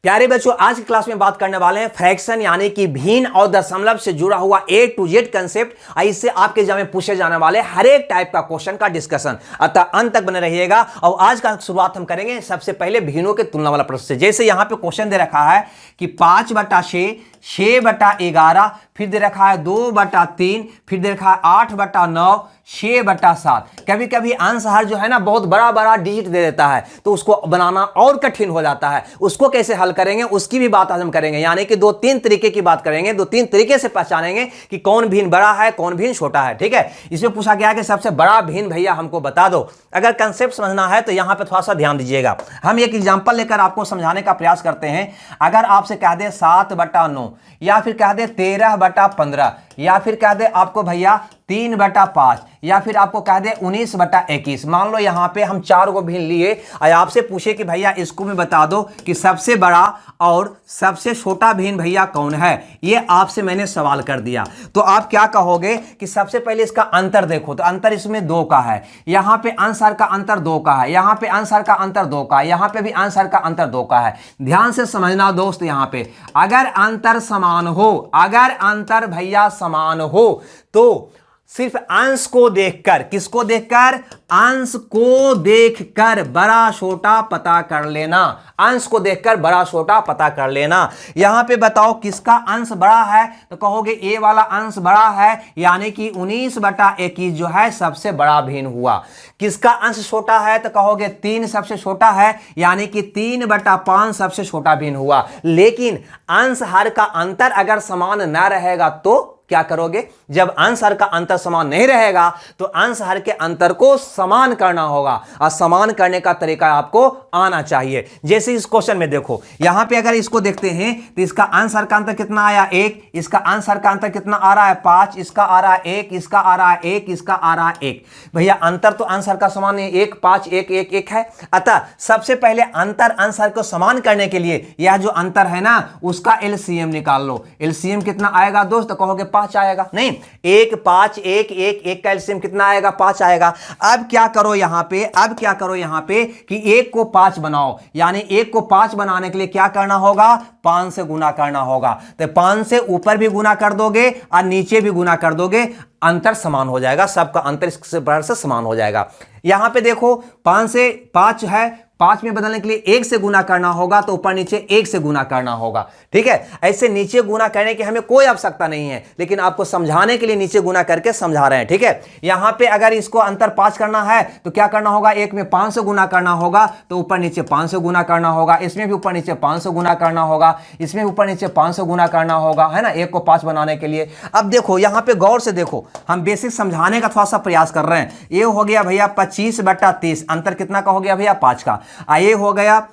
प्यारे बच्चों, आज की क्लास में बात करने वाले हैं फ्रैक्शन यानी कि भिन्न और दशमलव से जुड़ा हुआ A to Z कंसेप्ट। इससे आपके एग्जाम में पूछे जाने वाले हर एक टाइप का क्वेश्चन का डिस्कशन, अतः अंत तक बने रहिएगा। और आज का शुरुआत हम करेंगे सबसे पहले भिन्नों के तुलना वाला प्रश्न से। जैसे यहाँ पे क्वेश्चन दे रखा है कि 5/6, 6/11, फिर दे रखा है 2/3, फिर दे रखा है 8/9, 6/7। कभी कभी आंसर जो है ना बहुत बड़ा बड़ा डिजिट दे देता है, तो उसको बनाना और कठिन हो जाता है। उसको कैसे हल करेंगे उसकी भी बात आज हम करेंगे, यानी कि 2-3 तरीके की बात करेंगे, 2-3 तरीके से पहचानेंगे कि कौन भिन्न बड़ा है कौन भिन्न छोटा है। ठीक है, इसमें पूछा गया है कि सबसे बड़ा भिन्न भैया हमको बता दो। अगर कंसेप्ट समझना है तो यहां पे थोड़ा सा ध्यान दीजिएगा। हम एक एग्जांपल लेकर आपको समझाने का प्रयास करते हैं। अगर आपसे कह दे 7/9, या फिर कह दे 13/15, या फिर कह दे आपको भैया 3/5, या फिर आपको कह दे 19/21। मान लो यहां पे हम 4 को भिन्न लिए और आपसे पूछे कि भैया इसको भी बता दो कि सबसे बड़ा और सबसे छोटा भिन्न भैया कौन है। ये आपसे मैंने सवाल कर दिया, तो आप क्या कहोगे कि सबसे पहले इसका अंतर देखो, तो अंतर इसमें 2 का है, यहां पे आंसर का अंतर 2 का है, यहां पे आंसर का अंतर 2 का है, यहां पे भी आंसर का अंतर 2 का है। ध्यान से समझना दोस्त, यहां पे अगर अंतर समान हो, अगर अंतर भैया समान हो तो सिर्फ अंश को देखकर, किसको देखकर, अंश को देखकर बड़ा छोटा पता कर लेना, अंश को देखकर बड़ा छोटा पता कर लेना। यहां पे बताओ किसका अंश बड़ा है, तो कहोगे ए वाला अंश बड़ा है, यानी कि 19/21 जो है सबसे बड़ा भिन्न हुआ। किसका अंश छोटा है, तो कहोगे 3 सबसे छोटा है, यानी कि 3/5 सबसे छोटा भिन्न हुआ। लेकिन अंश हर का अंतर अगर समान ना रहेगा तो क्या करोगे, जब अंश हर का अंतर समान नहीं रहेगा तो अंश हर के अंतर को समान करना होगा, और समान करने का तरीका आपको आना चाहिए। जैसे इस क्वेश्चन में देखो, यहां पे अगर इसको देखते हैं तो इसका अंश हर का अंतर कितना आया 1, इसका अंश हर का अंतर कितना आ रहा है 5, इसका आ रहा है 1, इसका आ रहा है 1, इसका आ रहा है 1। भैया अंतर तो अंश हर का समान है 1, 5, 1, 1, 1 है। अतः सबसे पहले अंतर अंश हर को समान करने के लिए यह जो अंतर है ना उसका एलसीएम निकाल लो। एलसीएम कितना आएगा दोस्त, तो कहोगे 5 आएगा। नहीं, 1, 5, 1, 1, 1 का एलसीएम कितना आएगा 5 आएगा। अब क्या करो यहां पे, अब क्या करो यहां पे कि 1 को 5 बनाओ, यानी 1 को 5 बनाने के लिए क्या करना होगा, 5 से गुना करना होगा। तो 5 से ऊपर भी गुना कर दोगे और नीचे भी गुना कर दोगे, अंतर समान हो जाएगा, सबका अंतर इससे बराबर से समान हो जाएगा। यहां पे देखो 5 से 5 है, 5 में बदलने के लिए 1 से गुना करना होगा, तो ऊपर नीचे 1 से गुना करना होगा। ठीक है, ऐसे नीचे गुना करने की हमें कोई आवश्यकता नहीं है, लेकिन आपको समझाने के लिए नीचे गुना करके समझा रहे हैं। ठीक है, यहां पे अगर इसको अंतर 5 करना है तो क्या करना होगा, 1 में 5 से गुना करना होगा, तो ऊपर नीचे 5 से गुना करना होगा, इसमें भी ऊपर नीचे 5 से गुना करना होगा, इसमें ऊपर नीचे 5 से गुना करना होगा, है ना, 1 को 5 बनाने के लिए। अब देखो यहां पे गौर से देखो, हम बेसिक समझाने का थोड़ा सा प्रयास कर रहे हैं। ये हो गया भैया 25/30, अंतर कितना का हो गया भैया 5 का। ये हो गया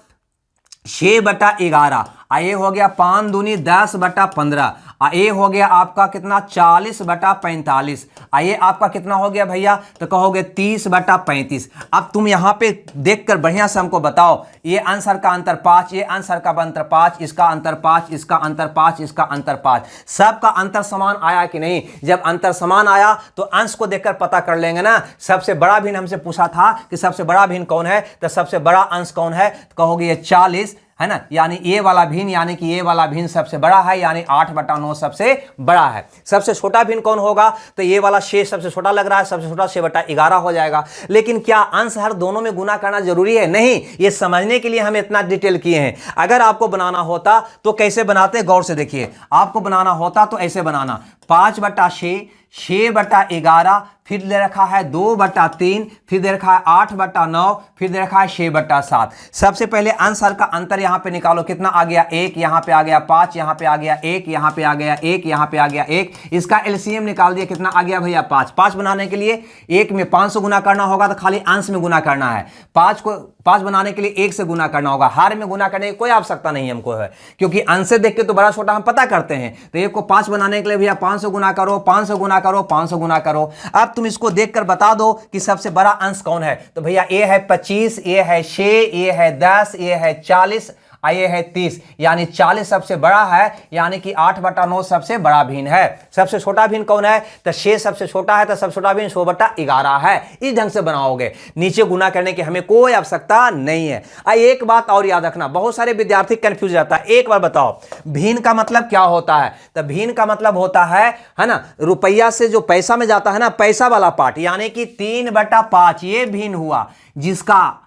6/11, ये हो गया 5 दूनी 10/15, ये हो गया आपका कितना 40/45, ये आपका कितना हो गया भैया, तो कहोगे 30/35। अब तुम यहां पे देखकर बढ़िया से हमको बताओ, ये आंसर का अंतर 5, ये आंसर का अंतर 5, इसका अंतर 5, इसका अंतर 5, इसका अंतर 5, सबका अंतर समान आया कि नहीं। जब अंतर समान आया तो अंश को देखकर पता कर लेंगे ना। सबसे बड़ा भिन्न हमसे पूछा था कि सबसे बड़ा भिन्न कौन है, तो सबसे बड़ा अंश कौन है, तो कहोगे ये 40 है ना, यानी ये वाला भिन्न, यानी कि ये वाला भिन्न सबसे बड़ा है, यानी 8/9 सबसे बड़ा है। सबसे छोटा भिन्न कौन होगा, तो ये वाला 6 सबसे छोटा लग रहा है, सबसे छोटा 6/11 हो जाएगा। लेकिन क्या अंश हर दोनों में गुना करना जरूरी है, नहीं। ये समझने के लिए हम इतना डिटेल किए हैं। अगर आपको बनाना होता तो कैसे बनाते, गौर से देखिए। आपको बनाना होता तो ऐसे बनाना, 5/6, 6/11, फिर दे रखा है 2/3, फिर दे रखा है 8/9, फिर दे रखा है 6/7। सबसे पहले अंश हर का अंतर यहां पे निकालो, कितना आ गया 1, यहां पे आ गया 5, यहां पे आ गया 1, यहां पे आ गया 1, यहां पे आ गया 1। इसका एलसीएम निकाल दिया, कितना आ गया भैया 5। 5 बनाने के लिए 1 में 5 से गुना करना होगा, तो खाली अंश में गुना करना है। 5 को 5 बनाने के लिए 1 से गुना करना होगा, हर में गुना करने की कोई आवश्यकता नहीं हमको है, क्योंकि अंश से देख के तो बड़ा छोटा हम पता करते हैं। तो 1 को 5 बनाने के लिए भैया 5 से गुना करो, 5 से गुना करो, 5 से गुना करो। अब तुम इसको देखकर बता दो कि सबसे बड़ा अंश कौन है, तो भैया ये है 25, ये है 6, ये है 10, ये है 40, ये है 30, यानी 40 सबसे बड़ा है, यानी कि 8/9 सबसे बड़ा भिन्न है। सबसे छोटा भिन्न कौन है? तो 6 सबसे छोटा है, तो सबसे छोटा भिन्न 100/11 है। इस ढंग से बनाओगे, नीचे गुना करने की हमें कोई आवश्यकता नहीं है। एक बात और याद रखना, बहुत सारे विद्यार्थी कंफ्यूज रहता है। एक बार बताओ, भिन्न का मतलब क्या होता है? तो भिन्न का मतलब होता है ना, रुपया से जो पैसा में जाता है ना, पैसा वाला पार्ट, यानी कि 3/5 ये भिन्न हुआ, जिसका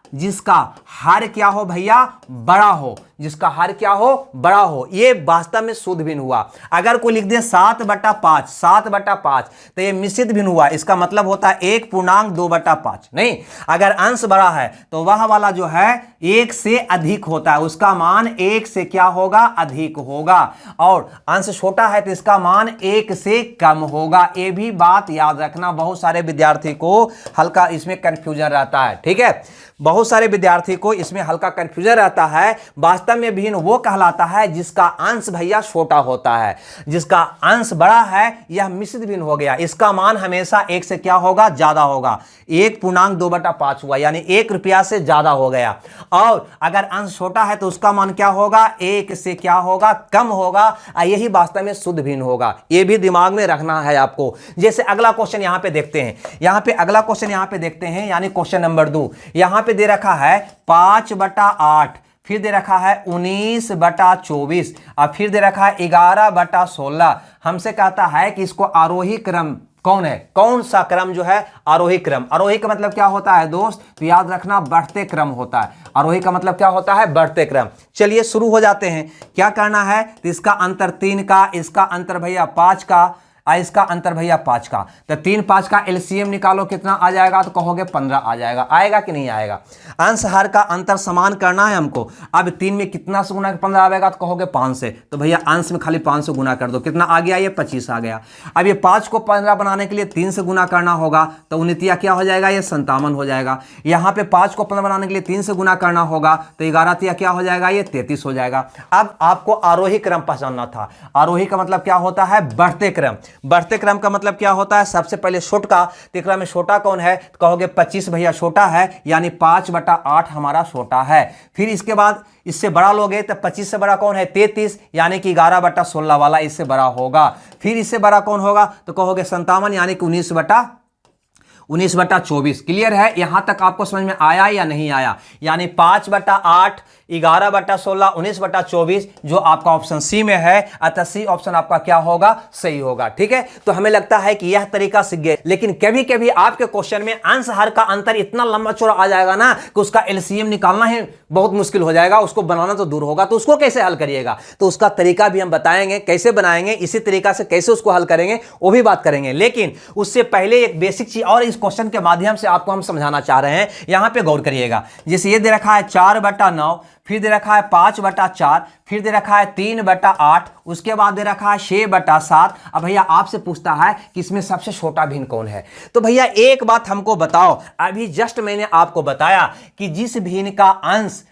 हर क्या हो भैया? बड़ा हो, जिसका हर क्या हो? बड़ा हो। ये वास्तव में शुद्ध भिन्न हुआ। अगर कोई लिख दे 7/5, तो ये मिश्रित भिन्न हुआ। इसका मतलब होता है 1.2/5। नहीं, अगर अंश बड़ा है तो वह वाला जो है 1 से अधिक होता है, उसका मान 1 से क्या होगा? अधिक होगा। और अंश छोटा है तो इसका मान 1 से कम होगा। ये भी बात याद रखना, बहुत सारे विद्यार्थी को हल्का इसमें कंफ्यूजन रहता है। ठीक है, बहुत सारे विद्यार्थी को इसमें हल्का कंफ्यूजन रहता है। वास्तव में भिन्न वो कहलाता है जिसका अंश भैया छोटा होता है, जिसका अंश बड़ा है यह मिश्रित भिन्न हो गया। इसका मान हमेशा 1 से क्या होगा? ज्यादा होगा। 1.2/5 हुआ, यानी 1 रुपया से ज्यादा हो गया। और अगर अंश छोटा है तो उसका मान क्या होगा? 1 से क्या होगा? कम होगा। यही वास्तव में शुद्ध भिन्न होगा। यह भी दिमाग में रखना है आपको। जैसे अगला क्वेश्चन यहां पे देखते हैं, अगला क्वेश्चन यहां पे देखते हैं, यानी क्वेश्चन नंबर 2। यहां पे दे रखा है 5/8, फिर दे रखा है 19/24, और फिर दे रखा है 11/16। हमसे कहता है कि इसको आरोही क्रम कौन है? कौन सा क्रम जो है आरोही क्रम? आरोही का मतलब क्या होता है दोस्त? तो याद रखना, बढ़ते क्रम होता है। आरोही का मतलब क्या होता है? बढ़ते क्रम। चलिए शुरू हो जाते हैं। क्या करना है? तो इसका अंतर 3 का, इसका अंतर भैया 5 का, इसका अंतर भैया 5 का। तो 3 5 का एलसीएम निकालो, कितना आ जाएगा? तो कहोगे 15 आ जाएगा। आएगा कि नहीं आएगा? अंश हर का अंतर समान करना है हमको। अब 3 में कितना से गुना 15 आएगा? तो कहोगे 5 से। तो भैया अंश में खाली 5 से गुना कर दो, कितना आ गया? ये 25 आ गया। अब ये 5 को 15 बनाने के लिए 3 से गुना करना होगा, तो 19 क्या हो जाएगा? ये 57 हो जाएगा। यहाँ पे 5 को 15 बनाने के लिए 3 से गुना करना होगा, तो 11 क्या हो जाएगा? ये 33 हो जाएगा। अब आपको आरोही क्रम पहचानना था। आरोही का मतलब क्या होता है? बढ़ते क्रम। बढ़ते क्रम का मतलब क्या होता है? सबसे पहले छोटा, तिकरा में छोटा कौन है? तो कहोगे 25 भैया छोटा है, यानी 5/8 हमारा छोटा है। फिर इसके बाद इससे बड़ा लोगे तो 25 से बड़ा कौन है? 33, यानी कि 11/16 वाला इससे बड़ा होगा। फिर इससे बड़ा कौन होगा? तो कहोगे 57, यानी कि 19/24। क्लियर है? यहां तक आपको समझ में आया या नहीं आया? यानी 5/8, 11/16, 19/24 जो आपका ऑप्शन सी में है, अतः सी ऑप्शन आपका क्या होगा? सही होगा। ठीक है, तो हमें लगता है कि यह तरीका सीख गए। लेकिन कभी कभी आपके क्वेश्चन में अंश हर का अंतर इतना लंबा चौड़ा आ जाएगा ना कि उसका एलसीएम निकालना ही बहुत मुश्किल हो जाएगा, उसको बनाना तो दूर होगा। तो उसको कैसे हल करिएगा? तो उसका तरीका भी हम बताएंगे, कैसे बनाएंगे, इसी तरीका से कैसे उसको हल करेंगे वो भी बात करेंगे। लेकिन उससे पहले एक बेसिक चीज और इस क्वेश्चन के माध्यम से आपको हम समझाना चाह रहे हैं। यहां पे गौर करिएगा। जैसे ये दे रखा है 4/9, फिर दे रखा है 5/4, फिर दे रखा है 3/8, उसके बाद दे रखा है 6/7। अब भैया आपसे पूछता है कि इसमें सबसे छोटा भिन्न कौन है? तो भैया एक बात हमको बताओ, अभी जस्ट मैंने आपको बताया कि जिस भिन्न का अंश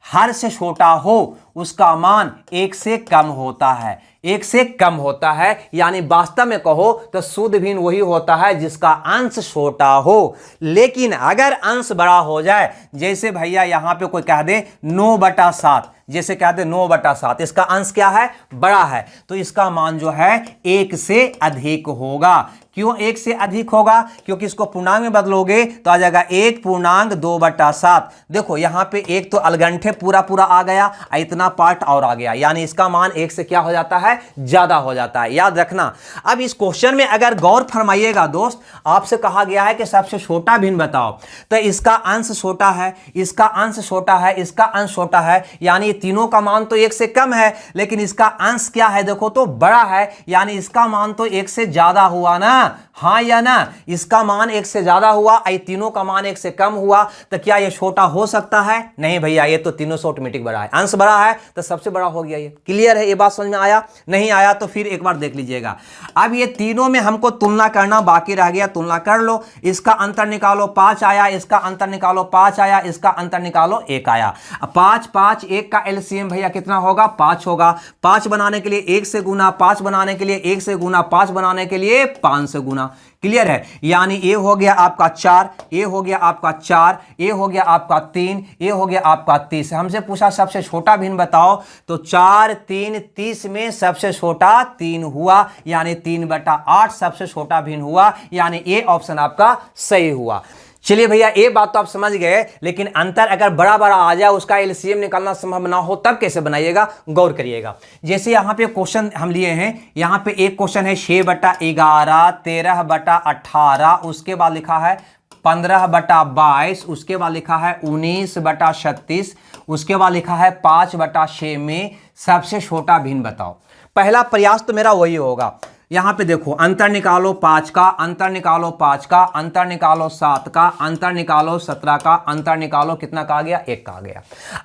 हर से छोटा हो उसका मान 1 से कम होता है। 1 से कम होता है, यानी वास्तव में कहो तो शुद्ध भिन्न वही होता है जिसका अंश छोटा हो। लेकिन अगर अंश बड़ा हो जाए, जैसे भैया यहां पे कोई कह दे 9/7, जैसे कह दे 9/7, इसका अंश क्या है? बड़ा है, तो इसका मान जो है 1 से अधिक होगा। क्यों 1 से अधिक होगा? क्योंकि इसको पूर्णांक में बदलोगे तो आ जाएगा 1.2/7। देखो यहां पे एक तो अलगंठे पूरा पूरा आ गया, इतना पार्ट और आ गया, यानी इसका मान 1 से क्या हो जाता है? ज्यादा हो जाता है। याद रखना। अब इस क्वेश्चन में अगर गौर फरमाइएगा दोस्त, आपसे कहा गया है कि सबसे छोटा भिन्न बताओ, तो इसका अंश छोटा है, इसका अंश छोटा है, इसका अंश छोटा है, यानी तीनों का मान तो 1 से कम है, लेकिन इसका अंश क्या है? देखो तो बड़ा है, यानी इसका मान तो 1 से ज्यादा हुआ ना? हाँ या ना? इसका मान 1 से ज्यादा हुआ, तीनों का मान 1 से कम हुआ, तो क्या ये छोटा हो सकता है? नहीं भैया, ये तो तीनों से ऑटोमेटिक बड़ा है। अंश बड़ा है तो सबसे बड़ा हो गया। ये क्लियर है? ये बात समझ में आया? नहीं आया तो फिर एक बार देख लीजिएगा। अब ये तीनों में हमको तुलना करना बाकी रह गया, तुलना कर लो। इसका अंतर निकालो 5 आया, इसका अंतर निकालो 5 आया, इसका अंतर निकालो 1 आया। 5 5 1 का एलसीएम भैया कितना होगा? 5 होगा। 5 बनाने के लिए 1 से गुना, 5 बनाने के लिए 1 से गुना, 5 बनाने के लिए 5 से गुना। क्लियर है? यानी ये हो गया आपका 4, ये हो गया आपका 4, ये हो गया आपका 3, ये हो गया आपका 30। हमसे पूछा सबसे छोटा भिन्न बताओ, तो 4 3 30 में सबसे छोटा 3 हुआ, यानी 3/8 सबसे छोटा भिन्न हुआ, यानी ये ऑप्शन आपका सही हुआ। चलिए भैया, ये बात तो आप समझ गए, लेकिन अंतर अगर बड़ा बड़ा आ जाए, उसका एलसीएम निकालना संभव ना हो, तब कैसे बनाइएगा, गौर करिएगा। जैसे यहाँ पे क्वेश्चन हम लिए हैं, यहाँ पे एक क्वेश्चन है 6/11, 13/18, उसके बाद लिखा है 15/22, उसके बाद लिखा है 19/36, उसके बाद लिखा है 5/6 में सबसे छोटा भिन्न बताओ। पहला प्रयास तो मेरा वही होगा। यहां पे देखो, अंतर निकालो 5 का, अंतर निकालो 5 का, अंतर निकालो 7 का, अंतर निकालो 17 का, अंतर निकालो कितना का आ गया, 1 का आ गया।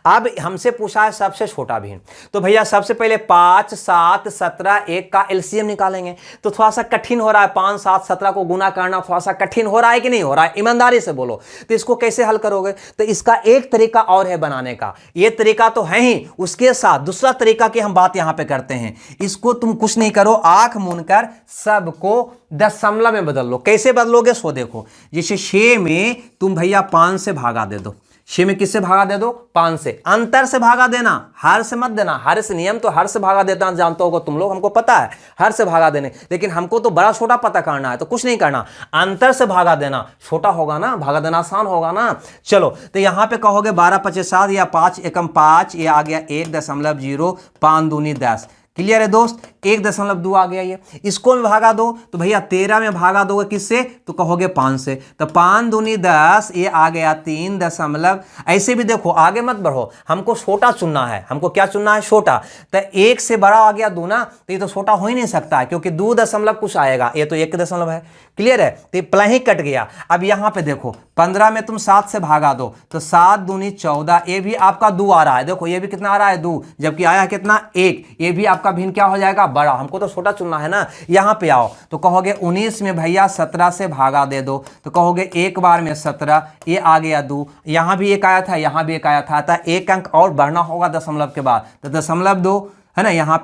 अब हमसे पूछा है सबसे छोटा भिन्न, तो भैया सबसे पहले 5 7 17 1 का एलसीएम निकालेंगे। तो थोड़ा सा कठिन हो रहा है, 5 7 17 को गुना करना थोड़ा सा कठिन हो रहा है कि नहीं हो रहा है, ईमानदारी से बोलो। तो इसको कैसे हल करोगे? तो इसका एक तरीका और है बनाने का, ये तरीका तो है ही, उसके साथ दूसरा तरीका की हम बात यहां पर करते हैं। इसको तुम कुछ नहीं करो, आंख मूंद सबको दशमलव में बदल लो। कैसे बदलोगे सो देखो, जैसे 6 में तुम भैया 5 से भागा दे दो। 6 में किससे भागा दे दो? 5 से। अंतर से भागा देना, हर से मत देना। हर से नियम तो हर से भागा देता जानते हो तुम लोग, हमको पता है हर से भागा देने, लेकिन हमको तो बड़ा छोटा पता करना है, तो कुछ नहीं करना, अंतर से भागा देना। छोटा होगा ना, भागा देना आसान होगा ना। चलो, तो यहां पे कहोगे 12 5 7 या 5 एकम 5, ये आ गया 1.0, 5 दूनी 10। क्लियर है दोस्त? 1.2 आ गया ये। इसको में भागा दो, तो भैया 13 में भागा दोगे किससे? तो कहोगे 5 से। तो 5 दूनी 10, ये आ गया 3 दशमलव। ऐसे भी देखो, आगे मत बढ़ो, हमको छोटा चुनना है। हमको क्या चुनना है? छोटा। तो 1 से बड़ा आ गया 2 ना, तो ये तो छोटा हो ही नहीं सकता है, क्योंकि 2 दशमलव कुछ आएगा, ये तो 1 दशमलव है। क्लियर है? तो प्ला ही कट गया। अब यहां पे देखो, 15 में तुम 7 से भागा दो, तो 7 दूनी 14, ये भी आपका 2 आ रहा है। देखो ये भी कितना आ रहा है? 2, जबकि आया कितना? 1। ये भी आपका भिन्न क्या हो जाएगा? बड़ा। हमको तो छोटा चुनना है ना। यहां पे आओ, तो कहोगे 19 में भैया 17 से भागा दे दो, तो कहोगे एक बार में 17, ये आ गया 2। यहां भी एक आया था, यहां भी एक आया था, तो एक अंक और बढ़ना होगा दशमलव के बाद, तो 0.2 है ना। यहाँ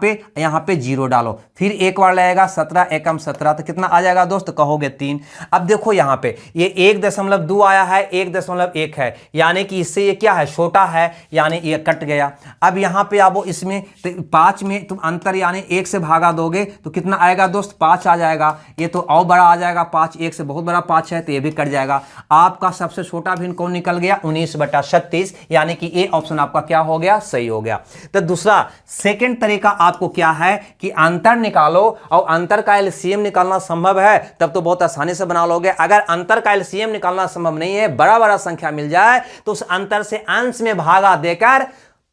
पे 0 डालो, फिर एक बार लगेगा 17 एकम 17, तो कितना आ जाएगा दोस्त? कहोगे 3। अब देखो यहाँ पे ये 1.2 आया है, 1.1 है, यानी कि इससे ये क्या है? छोटा है, यानी ये कट गया। अब यहाँ पे आओ, इसमें तो 5 में तुम अंतर यानी 1 से भागा दोगे, तो कितना आएगा दोस्त? 5 आ जाएगा। ये तो और बड़ा आ जाएगा 5, 1 से बहुत बड़ा 5 है, तो ये भी कट जाएगा। आपका सबसे छोटा भिन्न कौन निकल गया? 19/36, यानी कि ये ऑप्शन आपका क्या हो गया? सही हो गया। तो दूसरा सेकेंड तरीका आपको क्या है कि अंतर निकालो, और अंतर का एलसीएम निकालना संभव है तब तो बहुत आसानी से बना लोगे। अगर अंतर का एलसीएम निकालना संभव नहीं है, बड़ा बड़ा संख्या मिल जाए, तो उस अंतर से अंश में भागा देकर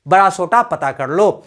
बड़ा छोटा पता कर लो।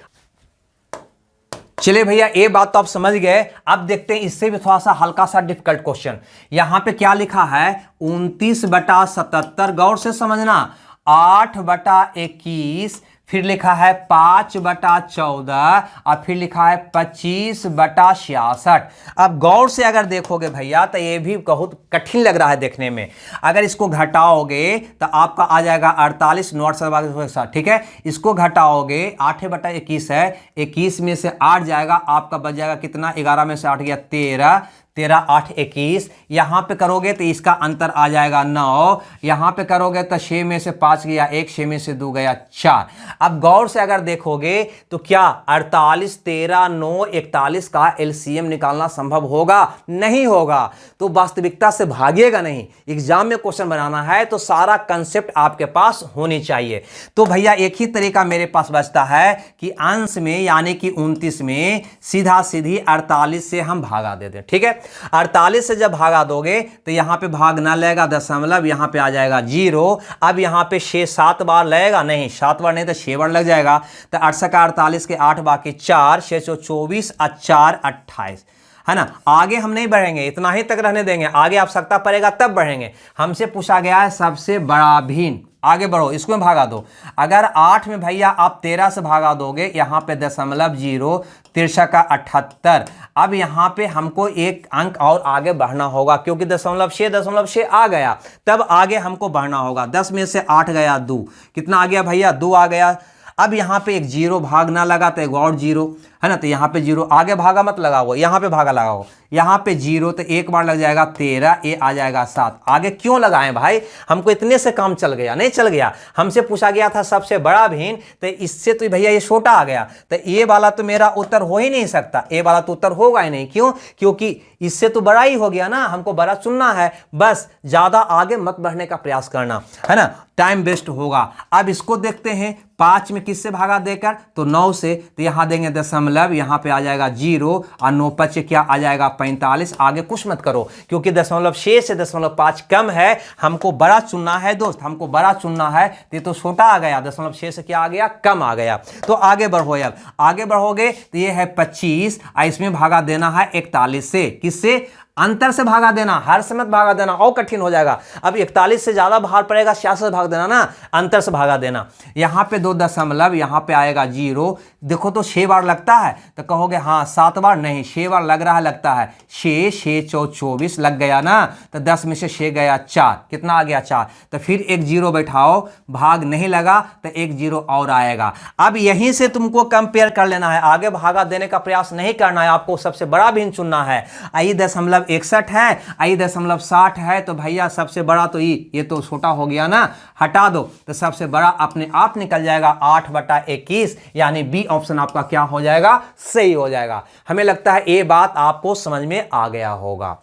चलिए भैया, ये बात तो आप समझ गए। अब देखते हैं इससे भी थोड़ा सा हल्का सा डिफिकल्ट क्वेश्चन। यहां पे क्या लिखा है? 29/77, गौर से समझना। 8/21, फिर लिखा है 5/14, और फिर लिखा है 25/66। अब गौर से अगर देखोगे भैया, तो ये भी बहुत कठिन लग रहा है देखने में। अगर इसको घटाओगे तो आपका आ जाएगा 48, 9 ठीक है। इसको घटाओगे, 8/21 है, 21 में से 8 जाएगा, आपका बच जाएगा कितना? 11 में से 8 गया 13, 13 8 21। यहां पे करोगे तो इसका अंतर आ जाएगा 9। यहां पे करोगे तो 6 में से 5 गया 1, 6 में से 2 गया 4। अब गौर से अगर देखोगे तो क्या 48 13 9 41 का एलसीएम निकालना संभव होगा? नहीं होगा। तो वास्तविकता से भागिएगा नहीं। एग्जाम में क्वेश्चन बनाना है तो सारा कंसेप्ट आपके पास होनी चाहिए। तो भैया एक ही तरीका मेरे पास बचता है कि अंश में यानी कि 29 में सीधा सीधी 48 से हम भागा दे दें। ठीक है, 48 से जब भागा दोगे तो यहां पे भाग ना लगेगा दशमलव, यहां पे आ जाएगा 0। अब यहां पे 6-7 बार लगेगा, नहीं 7 बार नहीं तो 6 बार लग जाएगा। तो 8 का 48 के 8 बाकी 4, 6 24 और 4 28, है ना। आगे हम नहीं बढ़ेंगे, इतना ही तक रहने देंगे। आगे आवश्यकता पड़ेगा तब बढ़ेंगे। हमसे पूछा गया है सबसे बड़ा भिन्न। आगे बढ़ो, इसको में भागा दो। अगर 8 में भैया आप 13 से भागा दोगे, यहां पे 0.0, 13 का 78। अब यहां पे हमको एक अंक और आगे बढ़ना होगा, क्योंकि 0.6 आ गया, तब आगे हमको बढ़ना होगा। 10 में से 8 गया 2, कितना आ गया भैया? 2 आ गया। अब यहाँ पे एक जीरो भाग ना लगा तो एक और जीरो है ना, तो यहाँ पे जीरो, आगे भागा मत लगाओ, यहाँ पे भागा लगाओ, यहाँ पे जीरो, तो एक बार लग जाएगा 13, ये आ जाएगा 7। आगे क्यों लगाएं भाई, हमको इतने से काम चल गया, नहीं चल गया। हमसे पूछा गया था सबसे बड़ा भिन्न, तो इससे तो भैया ये छोटा आ गया, तो ये वाला तो मेरा उत्तर हो ही नहीं सकता, ये वाला तो उत्तर होगा ही नहीं। क्यों? क्योंकि इससे तो बड़ा ही हो गया ना, हमको बड़ा चुनना है, बस ज्यादा आगे मत बढ़ने का प्रयास करना है ना, टाइम वेस्ट होगा। अब इसको देखते हैं 5 में किससे भागा देकर, तो 9 से, तो यहां देंगे दशमलव, यहां पे आ जाएगा 0 और 9 5 क्या आ जाएगा 45। आगे कुछ मत करो क्योंकि दशमलव 6 से दशमलव 5 कम है, हमको बड़ा चुनना है दोस्त, हमको बड़ा चुनना है। ये तो छोटा आ गया, दशमलव 6 से क्या आ गया, कम आ गया। तो आगे बढ़ो, अब आगे बढ़ोगे तो ये है 25, इसमें भागा देना है 41 से, किससे, अंतर से भागा देना, हर से मत भागा देना, और कठिन हो जाएगा। अब 41 से ज्यादा भार पड़ेगा, 66 से भाग देना ना, अंतर से भागा देना। यहां पे 2 दशमलव, यहां पे आएगा 0, देखो तो 6 बार लगता है, तो कहोगे हाँ 7 बार नहीं, 6 बार लग रहा है, लगता है 6 6 24 लग गया ना, तो 10 में से 6 गया 4, कितना आ गया 4, तो फिर एक 0 बैठाओ, भाग नहीं लगा तो एक 0 और आएगा। अब यहीं से तुमको कंपेयर कर लेना है, आगे भागा देने का प्रयास नहीं करना है, आपको सबसे बड़ा भिन्न चुनना है। आई दशमलव 61 है, आई दशमलव 60 है, तो भैया सबसे बड़ा तो ये तो छोटा हो गया ना, हटा दो, तो सबसे बड़ा अपने आप निकल जाएगा 8/21, यानी बी ऑप्शन आपका क्या हो जाएगा, सही हो जाएगा। हमें लगता है ये बात आपको समझ में आ गया होगा।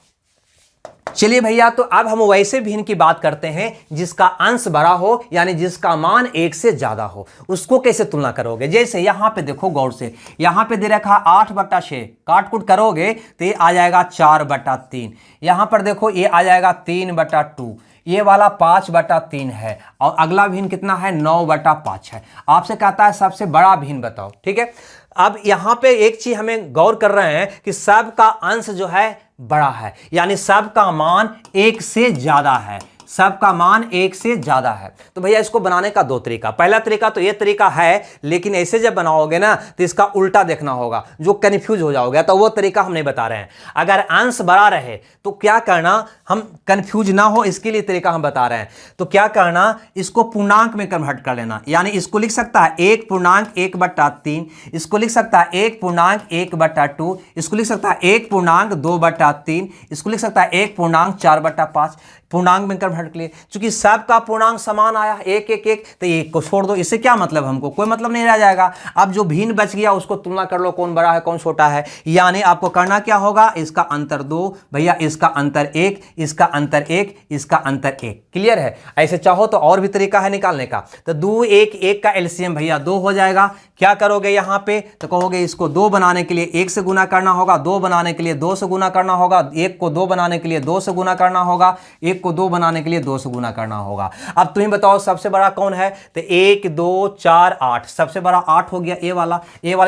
चलिए भैया, तो अब हम वैसे भिन्न की बात करते हैं जिसका अंश बड़ा हो, यानी जिसका मान 1 से ज्यादा हो। उसको कैसे तुलना करोगे, जैसे यहां पे देखो गौर से, यहां पे दे रखा 8/6, काट कूट करोगे तो ये आ जाएगा 4/3। यहां पर देखो ये आ जाएगा 3/2, ये वाला 5/3 है, और अगला भिन्न कितना है, 9/5 है। आपसे कहता है सबसे बड़ा भिन्न बताओ, ठीक है। अब यहां पे एक चीज हमें गौर कर रहे हैं कि सब का अंश जो है बड़ा है, यानी सब का मान 1 से ज्यादा है, सबका मान 1 से ज्यादा है। तो भैया इसको बनाने का 2 तरीका, पहला तरीका तो ये तरीका है, लेकिन ऐसे जब बनाओगे ना तो इसका उल्टा देखना होगा, जो कंफ्यूज हो जाओगे, तो वो तरीका हम नहीं बता रहे हैं। अगर अंश बड़ा रहे तो क्या करना, हम कंफ्यूज ना हो इसके लिए तरीका हम बता रहे हैं। तो क्या करना, इसको पूर्णांक में कन्वर्ट कर लेना, यानी इसको लिख सकता है 1.1/3, इसको लिख सकता है 1.1/2, इसको लिख सकता है 1.2/3, इसको लिख सकता है 1.4/5, पूर्णांक में कन्वर्ट कर लिए। चूंकि सबका पूर्णांक समान आया 1 1 1, तो एक को छोड़ दो, इससे क्या मतलब, हमको कोई मतलब नहीं रह जाएगा। अब जो भिन्न बच गया उसको तुलना कर लो, कौन बड़ा है कौन छोटा है। यानी आपको करना क्या होगा, इसका अंतर 2, भैया इसका अंतर 1, इसका अंतर 1, इसका अंतर 1। क्लियर है। ऐसे चाहो तो और भी तरीका है निकालने का, तो 2 1 1 का एलसीएम भैया 2 हो जाएगा। क्या करोगे यहां पे, तो कहोगे इसको 2 बनाने के लिए 1 से गुना करना होगा, 2 बनाने के लिए 2 से गुना करना होगा, 1 को 2 बनाने के लिए 2 से गुना करना होगा, 1 को 2 बनाने के लिए 2 से गुना करना होगा। अब तुम्हें बताओ सबसे बड़ा कौन है, तो 1 2 4 8, सबसे बड़ा 8 हो गया, ए वाला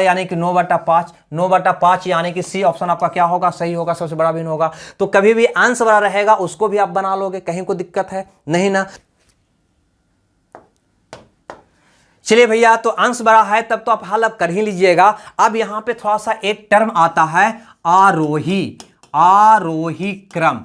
यानी कि 9/5, 9/5 यानी कि सी ऑप्शन आपका क्या होगा, सही होगा, सबसे बड़ा भिन्न होगा। तो कभी भी अंश बड़ा रहेगा उसको भी आप बना लोगे, कहीं कोई दिक्कत है नहीं ना। चलिए भैया, तो अंश बड़ा है तब तो आप हल अब कर ही लीजिएगा। अब यहां पे थोड़ा सा एक टर्म आता है आरोही, आरोही क्रम,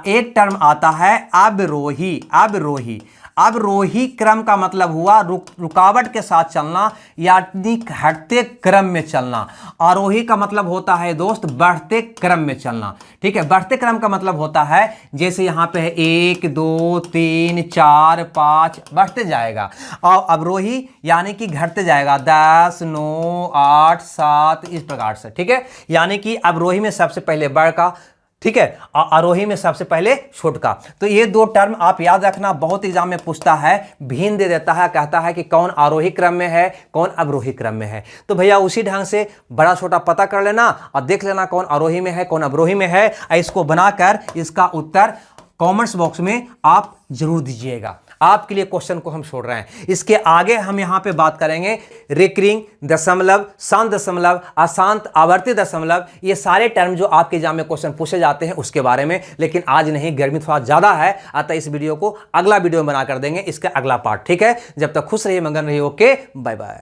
एक टर्म आता है अवरोही, अवरोही। अवरोही क्रम का मतलब हुआ रुकावट के साथ चलना, यानी घटते क्रम में चलना। आरोही का मतलब होता है दोस्त बढ़ते क्रम में चलना, ठीक है। बढ़ते क्रम का मतलब होता है जैसे यहां पे है 1 2 3 4 5 बढ़ते जाएगा, और अवरोही यानी कि घटते जाएगा 10 9 8 7 इस प्रकार से, ठीक है। यानी कि अवरोही में सबसे पहले बढ़ का, ठीक है, आरोही में सबसे पहले छोटका। तो ये 2 टर्म आप याद रखना, बहुत एग्जाम में पूछता है, भिन्न दे देता है, कहता है कि कौन आरोही क्रम में है कौन अवरोही क्रम में है। तो भैया उसी ढंग से बड़ा छोटा पता कर लेना और देख लेना कौन आरोही में है कौन अवरोही में है। इसको बनाकर इसका उत्तर कमेंट्स बॉक्स में आप जरूर दीजिएगा। आपके लिए क्वेश्चन को हम छोड़ रहे हैं। इसके आगे हम यहां पे बात करेंगे रिकरिंग दशमलव, शांत दशमलव, अशांत आवर्ती दशमलव, ये सारे टर्म जो आपके एग्जाम में क्वेश्चन पूछे जाते हैं उसके बारे में। लेकिन आज नहीं, गर्मी थोड़ा ज्यादा है, अतः इस वीडियो को अगला वीडियो में बना कर देंगे, इसका अगला पार्ट, ठीक है। जब तक खुश रहिए, मगन रहिए, ओके, बाय बाय।